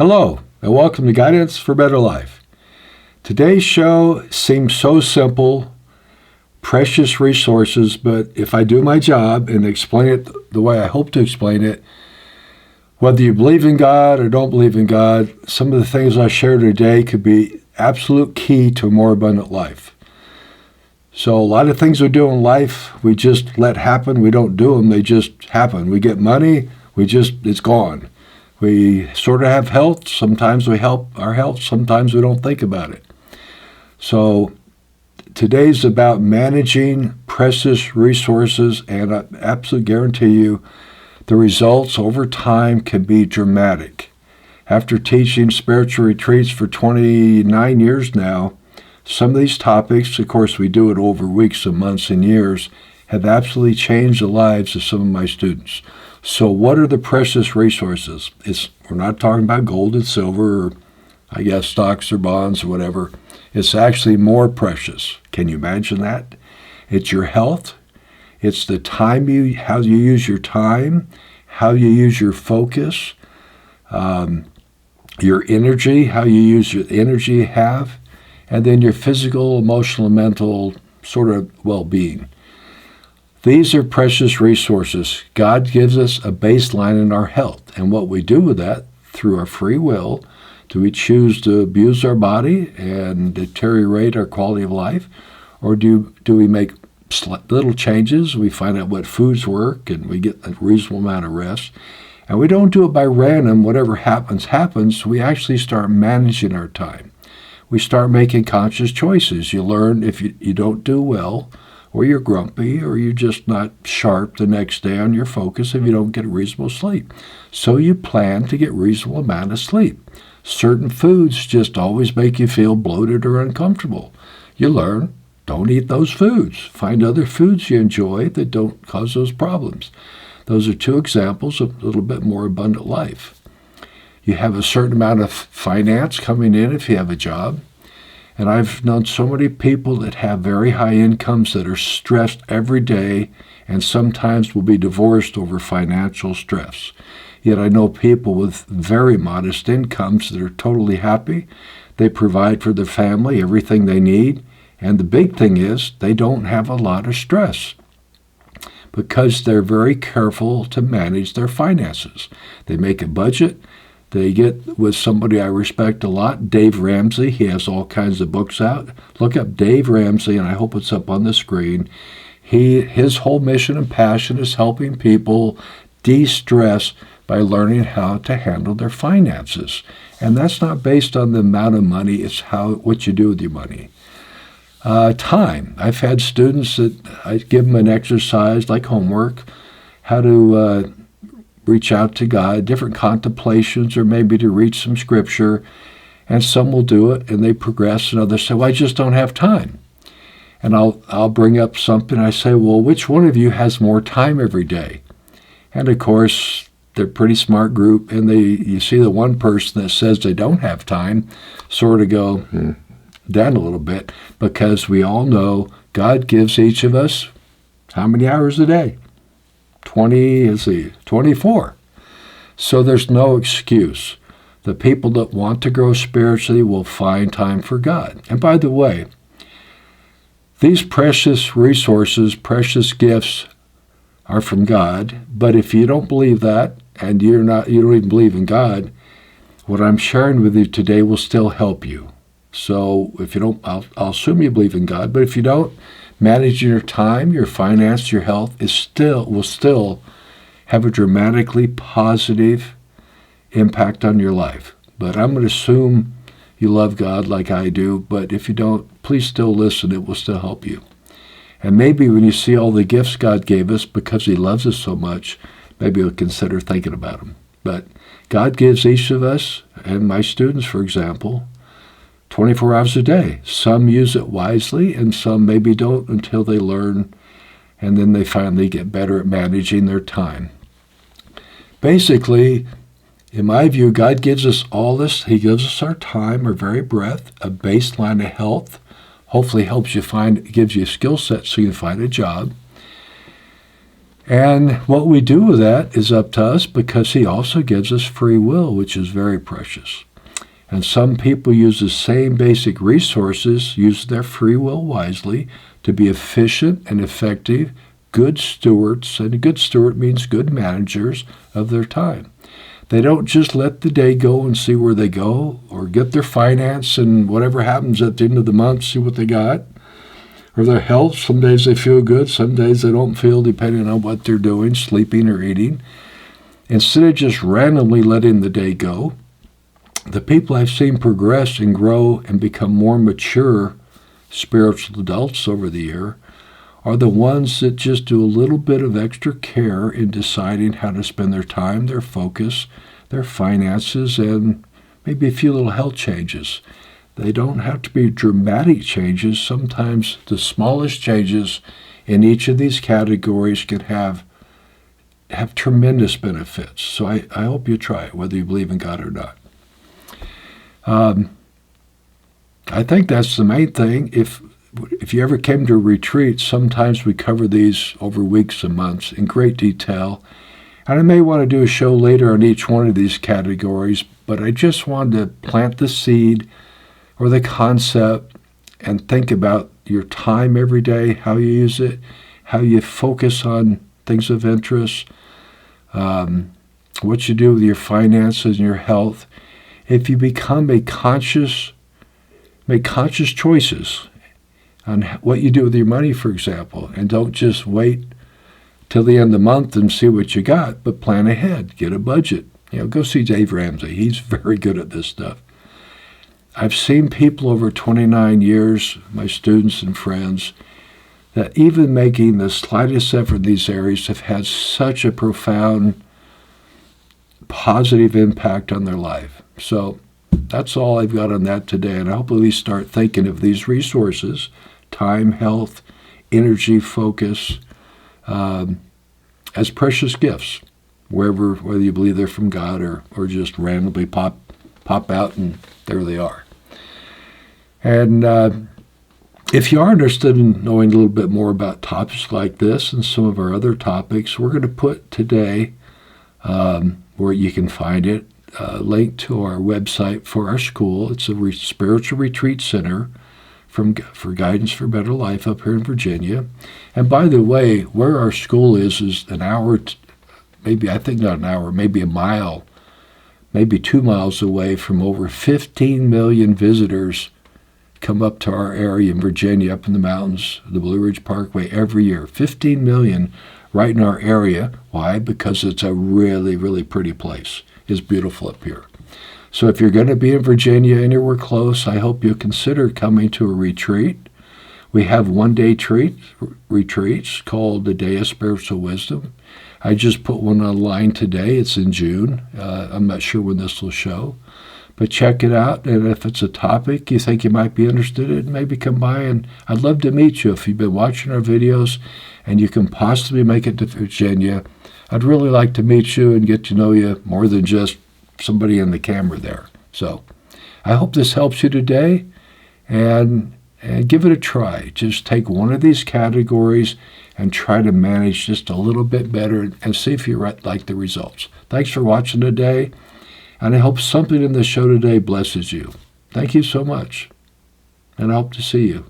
Hello, and welcome to Guidance for Better Life. Today's show seems so simple, precious resources, but if I do my job and explain it the way I hope to explain it, whether you believe in God or don't believe in God, some of the things I share today could be absolute key to a more abundant life. So a lot of things we do in life, we just let happen. We don't do them, they just happen. We get money, it's gone. We sort of have health. Sometimes we help our health. Sometimes we don't think about it. So today's about managing precious resources, and I absolutely guarantee you the results over time can be dramatic. After teaching spiritual retreats for 29 years now, some of these topics, of course we do it over weeks and months and years, have absolutely changed the lives of some of my students. So what are the precious resources? We're not talking about gold and silver or, I guess, stocks or bonds or whatever. It's actually more precious. Can you imagine that? It's your health. It's the time how you use your time, how you use your focus, your energy, how you use your energy you have, and then your physical, emotional, and mental sort of well-being. These are precious resources. God gives us a baseline in our health. And what we do with that, through our free will, do we choose to abuse our body and deteriorate our quality of life? Or do we make little changes? We find out what foods work and we get a reasonable amount of rest. And we don't do it by random. Whatever happens. We actually start managing our time. We start making conscious choices. You learn if you don't do well, or you're grumpy, or you're just not sharp the next day on your focus if you don't get reasonable sleep. So you plan to get reasonable amount of sleep. Certain foods just always make you feel bloated or uncomfortable. You learn, don't eat those foods. Find other foods you enjoy that don't cause those problems. Those are two examples of a little bit more abundant life. You have a certain amount of finance coming in if you have a job. And I've known so many people that have very high incomes that are stressed every day and sometimes will be divorced over financial stress. Yet I know people with very modest incomes that are totally happy. They provide for their family everything they need. And the big thing is they don't have a lot of stress because they're very careful to manage their finances. They make a budget. They get with somebody I respect a lot, Dave Ramsey. He has all kinds of books out. Look up Dave Ramsey, and I hope it's up on the screen. His whole mission and passion is helping people de-stress by learning how to handle their finances. And that's not based on the amount of money, it's what you do with your money. Time. I've had students that I give them an exercise like homework, how to reach out to God, different contemplations, or maybe to read some scripture, and some will do it and they progress, and others say, well, I just don't have time. And I'll bring up something, I say, well, which one of you has more time every day? And of course, they're a pretty smart group, and you see the one person that says they don't have time sort of go down a little bit, because we all know God gives each of us how many hours a day? 24. So there's no excuse. The people that want to grow spiritually will find time for God. And by the way, these precious resources, precious gifts are from God. But if you don't believe that, and you don't even believe in God, what I'm sharing with you today will still help you. So if you don't, I'll assume you believe in God. But if you don't, managing your time, your finance, your health will still have a dramatically positive impact on your life. But I'm going to assume you love God like I do. But if you don't, please still listen. It will still help you. And maybe when you see all the gifts God gave us because he loves us so much, maybe you'll consider thinking about them. But God gives each of us, and my students, for example, 24 hours a day. Some use it wisely, and some maybe don't until they learn, and then they finally get better at managing their time. Basically, in my view, God gives us all this. He gives us our time, our very breath, a baseline of health. Hopefully gives you a skill set so you can find a job. And what we do with that is up to us, because he also gives us free will, which is very precious. And some people use the same basic resources, use their free will wisely, to be efficient and effective, good stewards. And a good steward means good managers of their time. They don't just let the day go and see where they go, or get their finance and whatever happens at the end of the month, see what they got. Or their health, some days they feel good, some days they don't feel, depending on what they're doing, sleeping or eating. Instead of just randomly letting the day go, the people I've seen progress and grow and become more mature spiritual adults over the year are the ones that just do a little bit of extra care in deciding how to spend their time, their focus, their finances, and maybe a few little health changes. They don't have to be dramatic changes. Sometimes the smallest changes in each of these categories can have tremendous benefits. So I hope you try it, whether you believe in God or not. I think that's the main thing. If you ever came to a retreat, sometimes we cover these over weeks and months in great detail. And I may want to do a show later on each one of these categories, but I just wanted to plant the seed or the concept and think about your time every day, how you use it, how you focus on things of interest, what you do with your finances and your health. If you become make conscious choices on what you do with your money, for example, and don't just wait till the end of the month and see what you got, but plan ahead, get a budget. Go see Dave Ramsey. He's very good at this stuff. I've seen people over 29 years, my students and friends, that even making the slightest effort in these areas have had such a profound positive impact on their life. So that's all I've got on that today, and I hope at least start thinking of these resources, time, health, energy, focus, as precious gifts, whether you believe they're from God or just randomly pop out and there they are. And if you are interested in knowing a little bit more about topics like this and some of our other topics, we're going to put today, where you can find it, a link to our website for our school. It's a spiritual retreat center for Guidance for Better Life up here in Virginia. And by the way, where our school is an hour, maybe, I think not an hour, maybe a mile, maybe 2 miles away from over 15 million visitors come up to our area in Virginia, up in the mountains, the Blue Ridge Parkway, every year. 15 million right in our area. Why? Because it's a really, really pretty place. It's beautiful up here. So if you're going to be in Virginia, anywhere close, I hope you'll consider coming to a retreat. We have one-day retreats called the Day of Spiritual Wisdom. I just put one online today. It's in June. I'm not sure when this will show. But check it out, and if it's a topic you think you might be interested in, maybe come by, and I'd love to meet you. If you've been watching our videos and you can possibly make it to Virginia, I'd really like to meet you and get to know you more than just somebody in the camera there. So I hope this helps you today, and give it a try. Just take one of these categories and try to manage just a little bit better and see if you like the results. Thanks for watching today. And I hope something in the show today blesses you. Thank you so much. And I hope to see you.